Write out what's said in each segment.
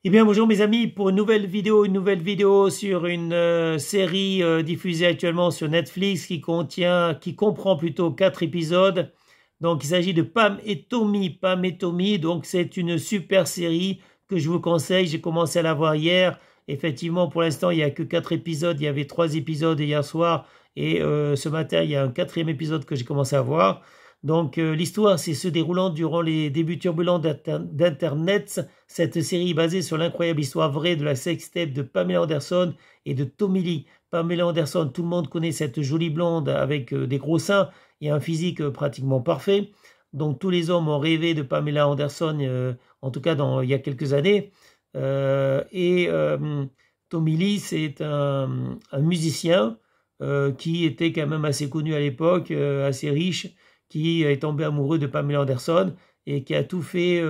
Eh bien bonjour mes amis pour une nouvelle vidéo sur une série diffusée actuellement sur Netflix qui comprend plutôt 4 épisodes. Donc il s'agit de Pam et Tommy. Pam et Tommy, donc c'est une super série que je vous conseille. J'ai commencé à la voir hier. Effectivement pour l'instant il n'y a que 4 épisodes. Il y avait 3 épisodes hier soir et ce matin il y a un 4e épisode que j'ai commencé à voir. Donc l'histoire c'est se déroulant durant les débuts turbulents d'Internet. Cette série est basée sur l'incroyable histoire vraie de la sextape de Pamela Anderson et de Tommy Lee. Pamela Anderson, tout le monde connaît cette jolie blonde avec des gros seins et un physique pratiquement parfait. Donc tous les hommes ont rêvé de Pamela Anderson, en tout cas il y a quelques années. Tommy Lee, c'est un musicien qui était quand même assez connu à l'époque, assez riche, qui est tombé amoureux de Pamela Anderson et qui a tout fait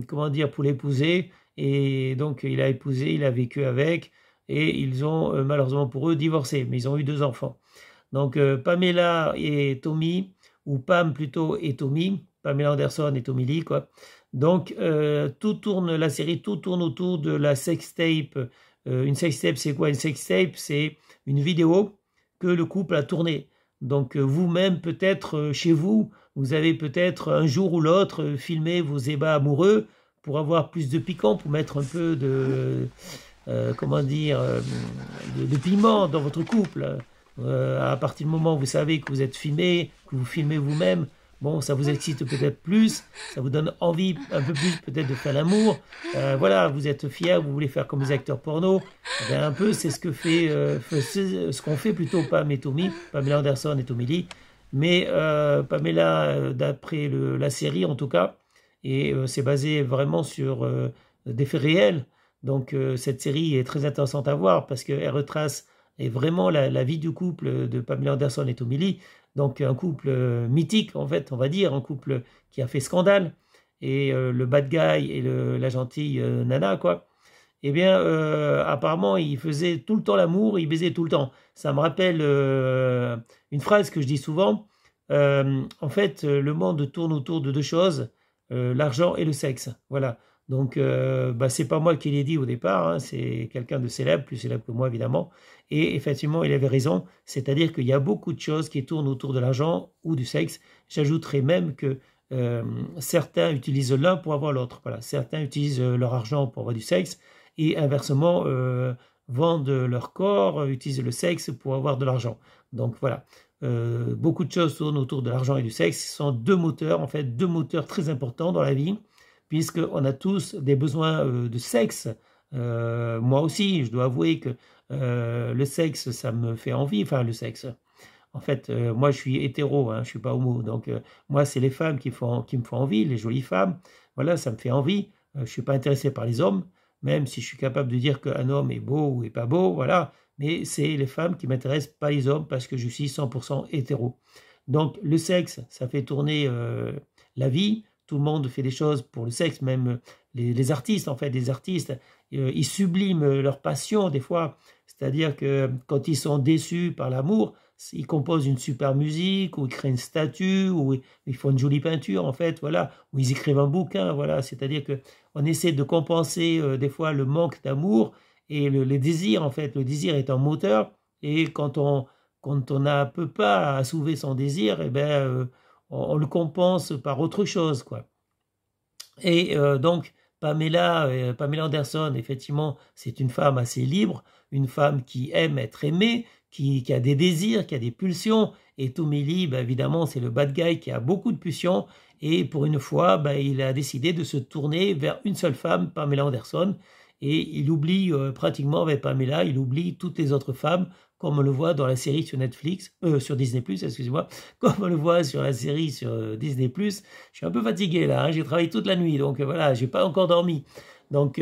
comment dire, pour l'épouser. Et donc il a épousé, il a vécu avec, et ils ont malheureusement pour eux divorcé, mais ils ont eu 2 enfants. Donc Pamela et Tommy, ou Pam plutôt et Tommy, Pamela Anderson et Tommy Lee, quoi. Donc la série, tout tourne autour de la sextape. Une sextape, c'est quoi? Une sextape, c'est une vidéo que le couple a tournée. Donc vous-même, peut-être chez vous, vous avez peut-être un jour ou l'autre filmé vos ébats amoureux pour avoir plus de piquant, pour mettre un peu de, comment dire, de piment dans votre couple. À partir du moment où vous savez que vous êtes filmé, que vous filmez vous-même, bon, ça vous excite peut-être plus, ça vous donne envie un peu plus peut-être de faire l'amour. Voilà, vous êtes fier, vous voulez faire comme les acteurs porno. Eh bien, un peu, c'est ce que ce qu'on fait plutôt Pam et Tommy, Pamela Anderson et Tommy Lee. Mais Pamela, d'après la série en tout cas, et c'est basé vraiment sur des faits réels. Donc cette série est très intéressante à voir parce qu'elle retrace vraiment la vie du couple de Pamela Anderson et Tommy Lee. Donc un couple mythique en fait, on va dire, un couple qui a fait scandale. Et le bad guy et la gentille nana, quoi. Eh bien, apparemment, ils faisaient tout le temps l'amour, ils baisaient tout le temps. Ça me rappelle une phrase que je dis souvent. En fait, le monde tourne autour de 2 choses, l'argent et le sexe. Voilà. Donc, c'est pas moi qui l'ai dit au départ, hein, c'est quelqu'un de célèbre, plus célèbre que moi évidemment. Et effectivement, il avait raison, c'est-à-dire qu'il y a beaucoup de choses qui tournent autour de l'argent ou du sexe. J'ajouterais même que certains utilisent l'un pour avoir l'autre. Voilà. Certains utilisent leur argent pour avoir du sexe et inversement vendent leur corps, utilisent le sexe pour avoir de l'argent. Donc voilà. Beaucoup de choses tournent autour de l'argent et du sexe. Ce sont 2 moteurs, en fait, 2 moteurs très importants dans la vie, puisqu'on a tous des besoins de sexe. Moi aussi, je dois avouer que le sexe, ça me fait envie. Enfin, le sexe. En fait, moi, je suis hétéro, hein, je suis pas homo. Donc, moi, c'est les femmes qui me font envie, les jolies femmes. Voilà, ça me fait envie. Je suis pas intéressé par les hommes, même si je suis capable de dire qu'un homme est beau ou est pas beau. Voilà, mais c'est les femmes qui m'intéressent, pas les hommes, parce que je suis 100% hétéro. Donc, le sexe, ça fait tourner la vie. Tout le monde fait des choses pour le sexe, même les artistes, en fait, les artistes, ils subliment leur passion des fois. C'est-à-dire que quand ils sont déçus par l'amour, ils composent une super musique, ou ils créent une statue, ou ils font une jolie peinture, en fait, voilà, ou ils écrivent un bouquin, voilà. C'est-à-dire que on essaie de compenser des fois le manque d'amour et les désirs, en fait. Le désir est un moteur, et quand on ne peut pas assouver son désir, eh ben, on le compense par autre chose, quoi. Et donc, Pamela Anderson, effectivement, c'est une femme assez libre, une femme qui aime être aimée, qui a des désirs, qui a des pulsions. Et Tommy Lee, évidemment, c'est le bad guy qui a beaucoup de pulsions. Et pour une fois, il a décidé de se tourner vers une seule femme, Pamela Anderson. Et il oublie pratiquement, avec Pamela, il oublie toutes les autres femmes, comme on le voit dans la série sur Netflix, sur Disney+, excusez-moi, comme on le voit sur la série sur Disney+. Je suis un peu fatigué là, hein, j'ai travaillé toute la nuit, donc voilà, j'ai pas encore dormi. Donc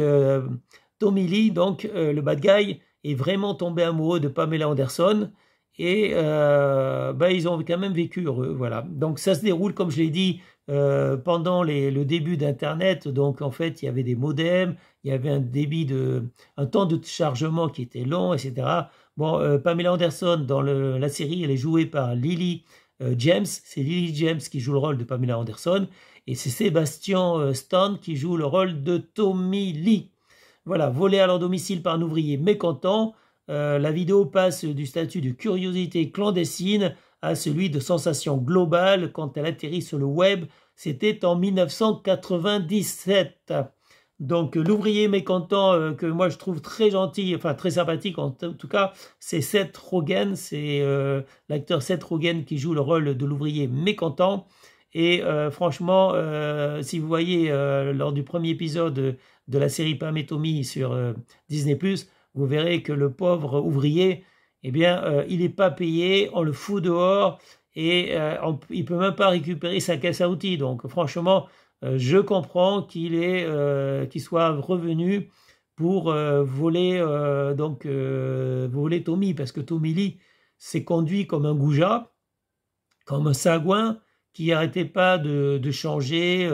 Tommy Lee, donc le bad guy, est vraiment tombé amoureux de Pamela Anderson, et ils ont quand même vécu heureux, voilà. Donc ça se déroule, comme je l'ai dit, pendant le début d'Internet. Donc en fait, il y avait des modems, il y avait un temps de chargement qui était long, etc. Bon, Pamela Anderson, dans la série, elle est jouée par Lily James. C'est Lily James qui joue le rôle de Pamela Anderson. Et c'est Sébastien Stan qui joue le rôle de Tommy Lee. voilà, volés à leur domicile par un ouvrier mécontent. La vidéo passe du statut de curiosité clandestine à celui de sensation globale quand elle atterrit sur le web. C'était en 1997. Donc l'ouvrier mécontent que moi je trouve très gentil, enfin très sympathique en tout cas, c'est Seth Rogen, c'est l'acteur Seth Rogen qui joue le rôle de l'ouvrier mécontent. Et franchement, si vous voyez lors du premier épisode de la série Pam et Tommy sur Disney+, vous verrez que le pauvre ouvrier, eh bien, il n'est pas payé, on le fout dehors et il ne peut même pas récupérer sa caisse à outils. Donc franchement, je comprends qu'il soit revenu pour voler Tommy, parce que Tommy Lee s'est conduit comme un goujat, comme un sagouin qui n'arrêtait pas de changer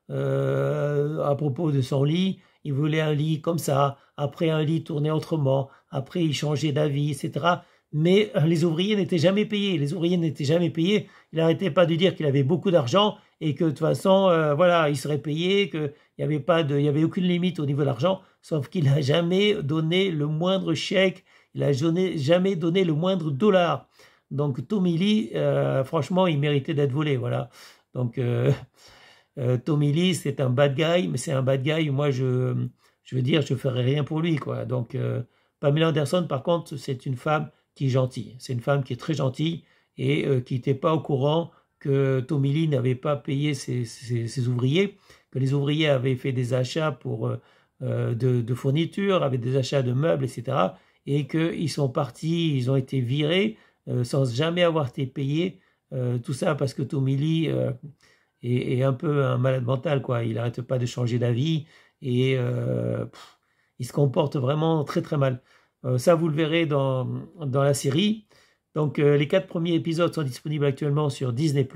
à propos de son lit. Il voulait un lit comme ça, après un lit tourné autrement, après il changeait d'avis, etc. Mais les ouvriers n'étaient jamais payés. Les ouvriers n'étaient jamais payés. Il n'arrêtait pas de dire qu'il avait beaucoup d'argent et que de toute façon, voilà, il serait payé, qu'il n'y avait il y avait aucune limite au niveau de l'argent, sauf qu'il n'a jamais donné le moindre chèque, il n'a jamais donné le moindre dollar. Donc Tommy Lee, franchement, il méritait d'être volé, voilà. Donc Tommy Lee, c'est un bad guy, mais c'est un bad guy. Moi, je veux dire, je ferais rien pour lui, quoi. Donc Pamela Anderson, par contre, c'est une femme qui est gentille. C'est une femme qui est très gentille et qui n'était pas au courant que Tommy Lee n'avait pas payé ses ouvriers, que les ouvriers avaient fait des achats de fournitures, avaient des achats de meubles, etc. Et qu'ils sont partis, ils ont été virés sans jamais avoir été payés. Tout ça parce que Tommy Lee est un peu un malade mental, quoi. Il n'arrête pas de changer d'avis et il se comporte vraiment très très mal. Ça, vous le verrez dans la série. Donc, les 4 premiers épisodes sont disponibles actuellement sur Disney+.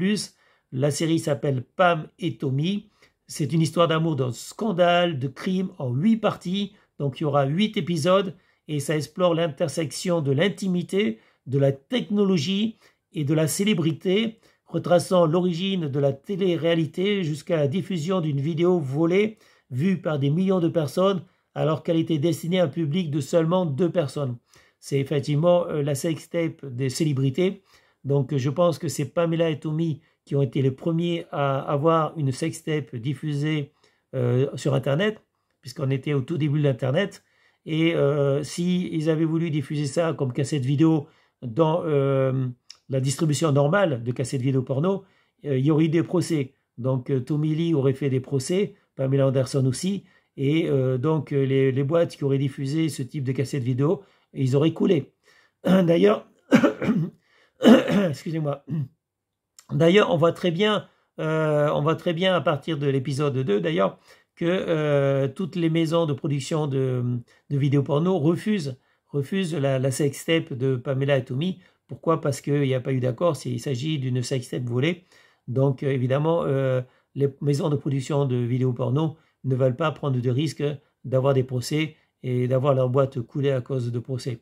La série s'appelle Pam et Tommy. C'est une histoire d'amour, d'un scandale, de crime en 8 parties. Donc, il y aura 8 épisodes et ça explore l'intersection de l'intimité, de la technologie et de la célébrité, retraçant l'origine de la télé-réalité jusqu'à la diffusion d'une vidéo volée vue par des millions de personnes alors qu'elle était destinée à un public de seulement 2 personnes. C'est effectivement la sextape des célébrités. Donc je pense que c'est Pamela et Tommy qui ont été les premiers à avoir une sextape diffusée sur Internet, puisqu'on était au tout début de l'Internet. Et s'ils avaient voulu diffuser ça comme cassette vidéo dans la distribution normale de cassettes vidéo porno, il y aurait eu des procès. Donc Tommy Lee aurait fait des procès, Pamela Anderson aussi, et donc les boîtes qui auraient diffusé ce type de cassette vidéo, ils auraient coulé. D'ailleurs, excusez-moi. D'ailleurs, on voit très bien à partir de l'épisode 2, d'ailleurs, que toutes les maisons de production de vidéos porno refusent la sextape de Pamela et Tommy. Pourquoi? Parce qu'il n'y a pas eu d'accord, il s'agit d'une sextape volée. Donc, évidemment, les maisons de production de vidéos porno ne veulent pas prendre de risque d'avoir des procès et d'avoir leur boîte coulée à cause de procès.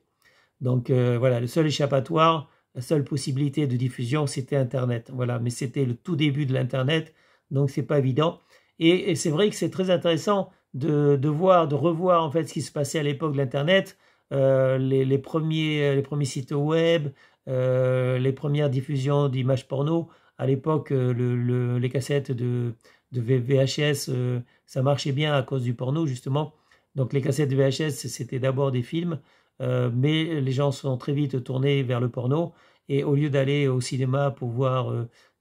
Donc, voilà, le seul échappatoire, la seule possibilité de diffusion, c'était Internet. Voilà, mais c'était le tout début de l'Internet, donc c'est pas évident. Et c'est vrai que c'est très intéressant de revoir en fait ce qui se passait à l'époque de l'Internet, les premiers sites web, les premières diffusions d'images porno. À l'époque, les cassettes de VHS, ça marchait bien à cause du porno justement. Donc les cassettes de VHS, c'était d'abord des films, mais les gens sont très vite tournés vers le porno. Et au lieu d'aller au cinéma pour voir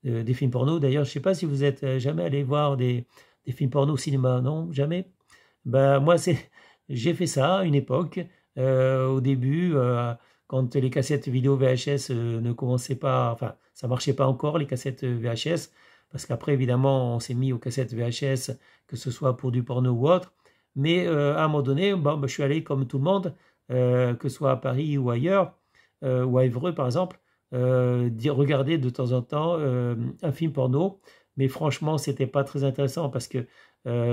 des films porno, d'ailleurs, je ne sais pas si vous êtes jamais allé voir des films porno au cinéma, non? Jamais? Ben, moi, j'ai fait ça à une époque, au début, quand les cassettes vidéo VHS ne commençaient pas, enfin, ça ne marchait pas encore, les cassettes VHS, parce qu'après, évidemment, on s'est mis aux cassettes VHS, que ce soit pour du porno ou autre. Mais à un moment donné, bon, je suis allé comme tout le monde, que ce soit à Paris ou ailleurs, ou à Évreux par exemple, regarder de temps en temps un film porno. Mais franchement, c'était pas très intéressant parce que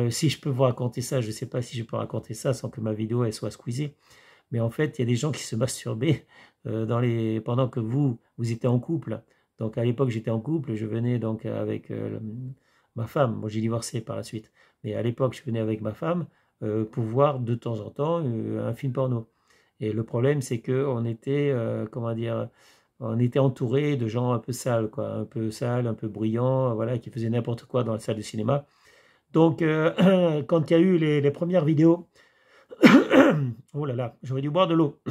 si je peux vous raconter ça, je ne sais pas si je peux raconter ça sans que ma vidéo elle soit squeezée. Mais en fait, il y a des gens qui se masturbaient pendant que vous étiez en couple. Donc à l'époque, j'étais en couple, je venais donc avec ma femme. Moi, j'ai divorcé par la suite. Mais à l'époque, je venais avec ma femme. pour voir de temps en temps un film porno. Et le problème, c'est qu'on était, comment dire, on était entouré de gens un peu sales, quoi, un peu sales, un peu bruyants, voilà, qui faisaient n'importe quoi dans la salle de cinéma. Donc, quand il y a eu les premières vidéos, oh là là, j'aurais dû boire de l'eau.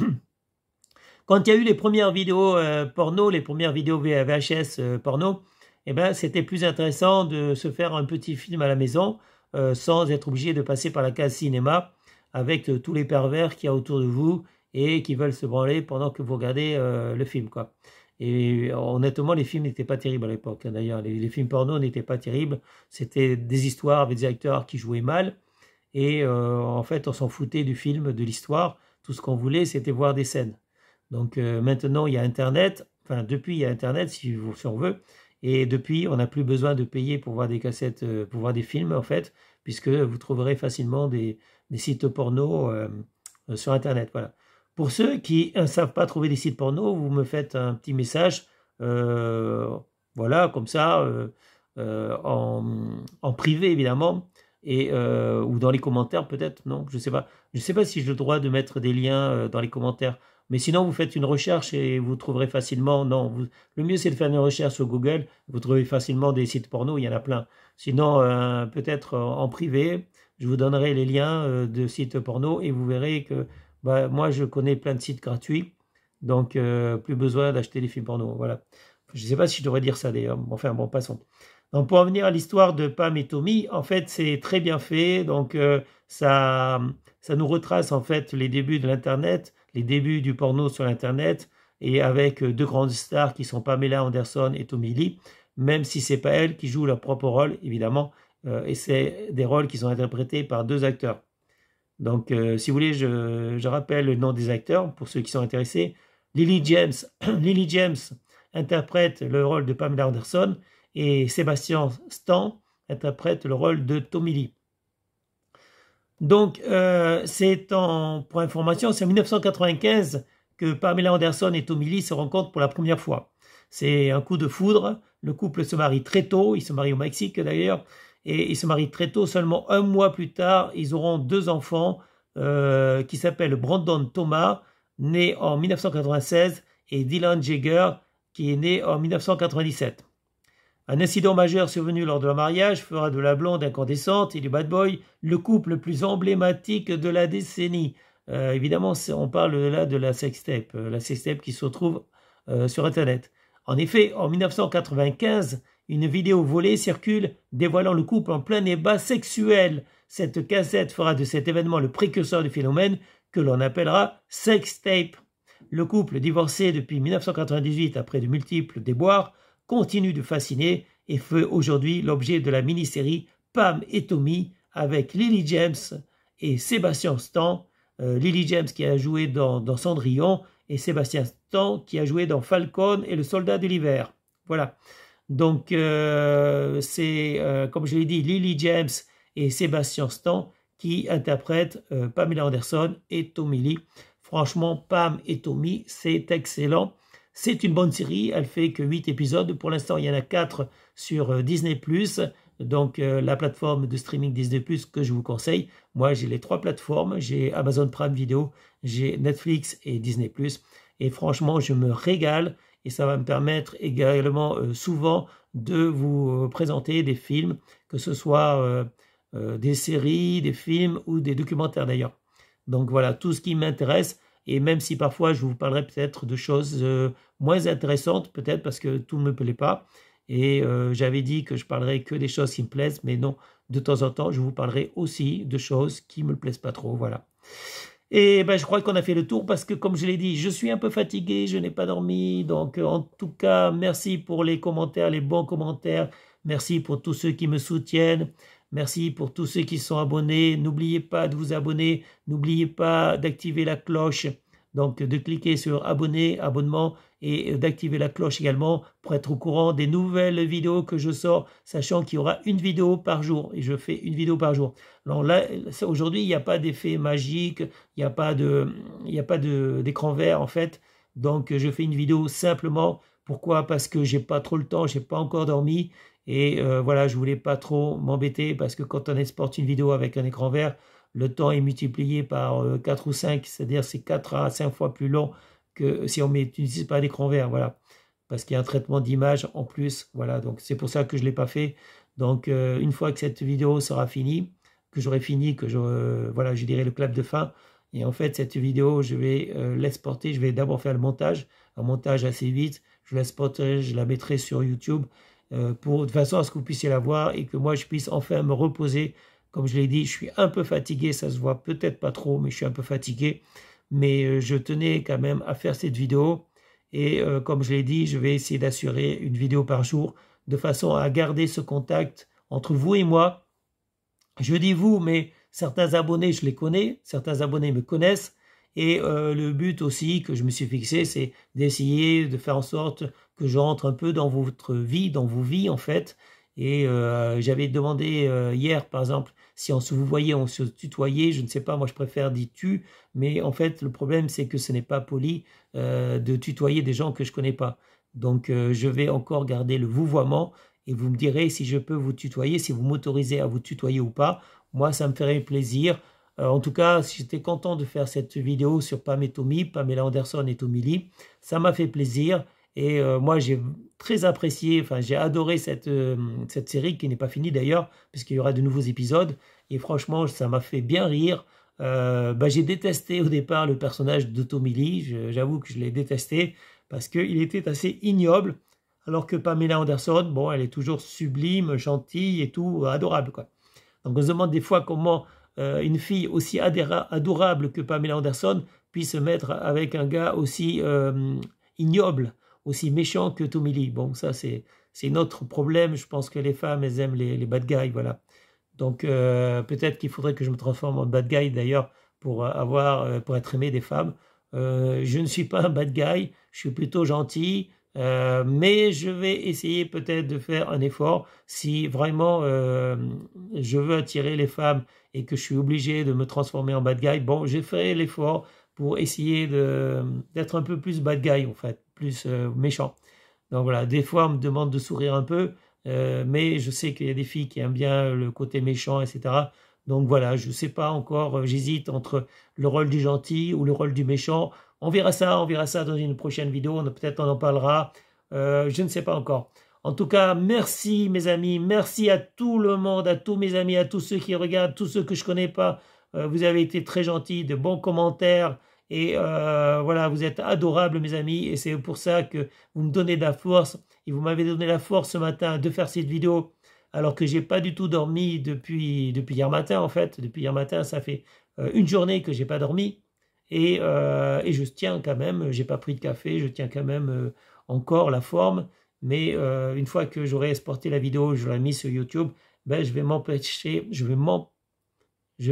Quand il y a eu les premières vidéos porno, les premières vidéos VHS porno, eh ben, c'était plus intéressant de se faire un petit film à la maison sans être obligé de passer par la case cinéma avec tous les pervers qu'il y a autour de vous et qui veulent se branler pendant que vous regardez le film, quoi. Et honnêtement, les films n'étaient pas terribles à l'époque. D'ailleurs, les films porno n'étaient pas terribles. C'était des histoires avec des acteurs qui jouaient mal. Et en fait, on s'en foutait du film, de l'histoire. Tout ce qu'on voulait, c'était voir des scènes. Donc maintenant, il y a Internet. Enfin, depuis, il y a Internet, si on veut. Et depuis, on n'a plus besoin de payer pour voir des cassettes, pour voir des films, en fait, puisque vous trouverez facilement des sites porno sur Internet. Voilà. Pour ceux qui ne savent pas trouver des sites porno, vous me faites un petit message, voilà, comme ça, en privé, évidemment, et, ou dans les commentaires, peut-être, non, je ne sais pas. Je ne sais pas si j'ai le droit de mettre des liens dans les commentaires. Mais sinon, vous faites une recherche et vous trouverez facilement. Non, le mieux, c'est de faire une recherche sur Google. Vous trouvez facilement des sites porno, il y en a plein. Sinon, peut-être en privé, je vous donnerai les liens de sites porno et vous verrez que bah, moi, je connais plein de sites gratuits. Donc, plus besoin d'acheter des films porno. Voilà. Je ne sais pas si je devrais dire ça d'ailleurs. Enfin, bon, passons. Donc, pour revenir à l'histoire de Pam et Tommy, en fait, c'est très bien fait. Donc, ça nous retrace en fait les débuts de l'Internet, les débuts du porno sur l'Internet, et avec deux grandes stars qui sont Pamela Anderson et Tommy Lee, même si c'est pas elles qui jouent leur propre rôle, évidemment, et c'est des rôles qui sont interprétés par deux acteurs. Donc, si vous voulez, je rappelle le nom des acteurs pour ceux qui sont intéressés. Lily James, Lily James interprète le rôle de Pamela Anderson et Sébastien Stan interprète le rôle de Tommy Lee. Donc, pour information, c'est en 1995 que Pamela Anderson et Tommy Lee se rencontrent pour la première fois. C'est un coup de foudre. Le couple se marie très tôt. Il se marie au Mexique d'ailleurs. Et ils se marient très tôt. Seulement un mois plus tard, ils auront deux enfants qui s'appellent Brandon Thomas, né en 1996, et Dylan Jagger, qui est né en 1997. Un incident majeur survenu lors de leur mariage fera de la blonde incandescente et du bad boy le couple le plus emblématique de la décennie. Évidemment, on parle là de la sextape qui se retrouve sur Internet. En effet, en 1995, une vidéo volée circule dévoilant le couple en plein débat sexuel. Cette cassette fera de cet événement le précurseur du phénomène que l'on appellera sextape. Le couple, divorcé depuis 1998 après de multiples déboires, continue de fasciner et fait aujourd'hui l'objet de la mini-série Pam et Tommy avec Lily James et Sébastien Stan. Lily James qui a joué dans Cendrillon et Sébastien Stan qui a joué dans Falcon et le Soldat de l'hiver. Voilà. Donc c'est, comme je l'ai dit, Lily James et Sébastien Stan qui interprètent Pamela Anderson et Tommy Lee. Franchement, Pam et Tommy, c'est excellent. C'est une bonne série, elle fait que 8 épisodes. Pour l'instant, il y en a 4 sur Disney+, donc la plateforme de streaming Disney+, que je vous conseille. Moi, j'ai les 3 plateformes, j'ai Amazon Prime Video, j'ai Netflix et Disney+. Et franchement, je me régale et ça va me permettre également souvent de vous présenter des films, que ce soit des séries, des films ou des documentaires d'ailleurs. Donc voilà, tout ce qui m'intéresse. Et même si parfois je vous parlerai peut-être de choses moins intéressantes, peut-être parce que tout ne me plaît pas. Et j'avais dit que je parlerais que des choses qui me plaisent, mais non, de temps en temps, je vous parlerai aussi de choses qui ne me plaisent pas trop, voilà. Et ben, je crois qu'on a fait le tour parce que, comme je l'ai dit, je suis un peu fatigué, je n'ai pas dormi. Donc, en tout cas, merci pour les commentaires, les bons commentaires. Merci pour tous ceux qui me soutiennent. Merci pour tous ceux qui sont abonnés. N'oubliez pas de vous abonner. N'oubliez pas d'activer la cloche. Donc, de cliquer sur abonner, abonnement et d'activer la cloche également pour être au courant des nouvelles vidéos que je sors, sachant qu'il y aura une vidéo par jour. Et je fais une vidéo par jour. Alors là, aujourd'hui, il n'y a pas d'effet magique. Il n'y a pas d'écran vert, en fait. Donc, je fais une vidéo simplement. Pourquoi? Parce que j'ai pas trop le temps. J'ai pas encore dormi. Et voilà, je voulais pas trop m'embêter parce que quand on exporte une vidéo avec un écran vert, le temps est multiplié par 4 ou 5, c'est-à-dire c'est 4 à 5 fois plus long que si on n'utilise pas l'écran vert, voilà. Parce qu'il y a un traitement d'image en plus, voilà. Donc c'est pour ça que je ne l'ai pas fait. Donc une fois que cette vidéo sera finie, que j'aurai fini, que voilà, je dirai le clap de fin. Et en fait, cette vidéo, je vais l'exporter. Je vais d'abord faire le montage, un montage assez vite. Je l'exporterai, je la mettrai sur YouTube de façon à ce que vous puissiez la voir et que moi, je puisse enfin me reposer. Comme je l'ai dit, je suis un peu fatigué. Ça se voit peut-être pas trop, mais je suis un peu fatigué. Mais je tenais quand même à faire cette vidéo. Et comme je l'ai dit, je vais essayer d'assurer une vidéo par jour de façon à garder ce contact entre vous et moi. Je dis vous, mais certains abonnés, je les connais, certains abonnés me connaissent. Et le but aussi que je me suis fixé, c'est d'essayer de faire en sorte que j'entre un peu dans votre vie, dans vos vies en fait. Et j'avais demandé hier, par exemple, si on se vous voyait, on se tutoyait, je ne sais pas, moi je préfère dire tu, mais en fait le problème c'est que ce n'est pas poli de tutoyer des gens que je ne connais pas. Donc je vais encore garder le vouvoiement et vous me direz si je peux vous tutoyer, si vous m'autorisez à vous tutoyer ou pas. Moi ça me ferait plaisir. En tout cas, j'étais content de faire cette vidéo sur Pam et Tommy, Pamela Anderson et Tommy Lee. Ça m'a fait plaisir. Et moi, j'ai très apprécié, enfin, j'ai adoré cette série qui n'est pas finie d'ailleurs, puisqu'il y aura de nouveaux épisodes. Et franchement, ça m'a fait bien rire. J'ai détesté au départ le personnage de Tommy Lee. J'avoue que je l'ai détesté parce qu'il était assez ignoble. Alors que Pamela Anderson, bon, elle est toujours sublime, gentille et tout, adorable, quoi. Donc on se demande des fois comment une fille aussi adorable que Pamela Anderson puisse se mettre avec un gars aussi ignoble, aussi méchant que Tommy Lee. Bon, ça c'est notre problème. Je pense que les femmes, elles aiment les bad guys, voilà. Donc peut-être qu'il faudrait que je me transforme en bad guy d'ailleurs pour être aimé des femmes. Je ne suis pas un bad guy, je suis plutôt gentil. Mais je vais essayer peut-être de faire un effort si vraiment je veux attirer les femmes et que je suis obligé de me transformer en bad guy. Bon, je ferai l'effort pour essayer d'être un peu plus bad guy en fait, plus méchant. Donc voilà, des fois on me demande de sourire un peu, mais je sais qu'il y a des filles qui aiment bien le côté méchant, etc. Donc voilà, je ne sais pas encore, j'hésite entre le rôle du gentil ou le rôle du méchant. On verra ça dans une prochaine vidéo, peut-être on en parlera, je ne sais pas encore. En tout cas, merci mes amis, merci à tout le monde, à tous mes amis, à tous ceux qui regardent, tous ceux que je ne connais pas. Vous avez été très gentils, de bons commentaires et voilà, vous êtes adorables mes amis et c'est pour ça que vous me donnez de la force et vous m'avez donné la force ce matin de faire cette vidéo alors que j'ai pas du tout dormi depuis hier matin en fait. Depuis hier matin, ça fait une journée que j'ai pas dormi. Et je tiens quand même, j'ai pas pris de café, je tiens quand même encore la forme. Mais une fois que j'aurai exporté la vidéo, je l'aurai mis sur YouTube, ben, je vais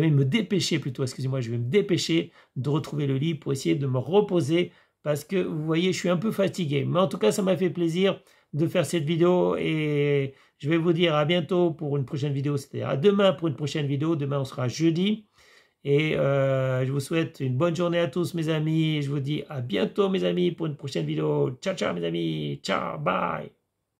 me dépêcher plutôt, excusez-moi, je vais me dépêcher de retrouver le lit pour essayer de me reposer parce que vous voyez, je suis un peu fatigué. Mais en tout cas, ça m'a fait plaisir de faire cette vidéo et je vais vous dire à bientôt pour une prochaine vidéo, c'est-à-dire à demain pour une prochaine vidéo. Demain, on sera jeudi. Et je vous souhaite une bonne journée à tous mes amis. Je vous dis à bientôt mes amis pour une prochaine vidéo. Ciao, ciao mes amis. Ciao, bye.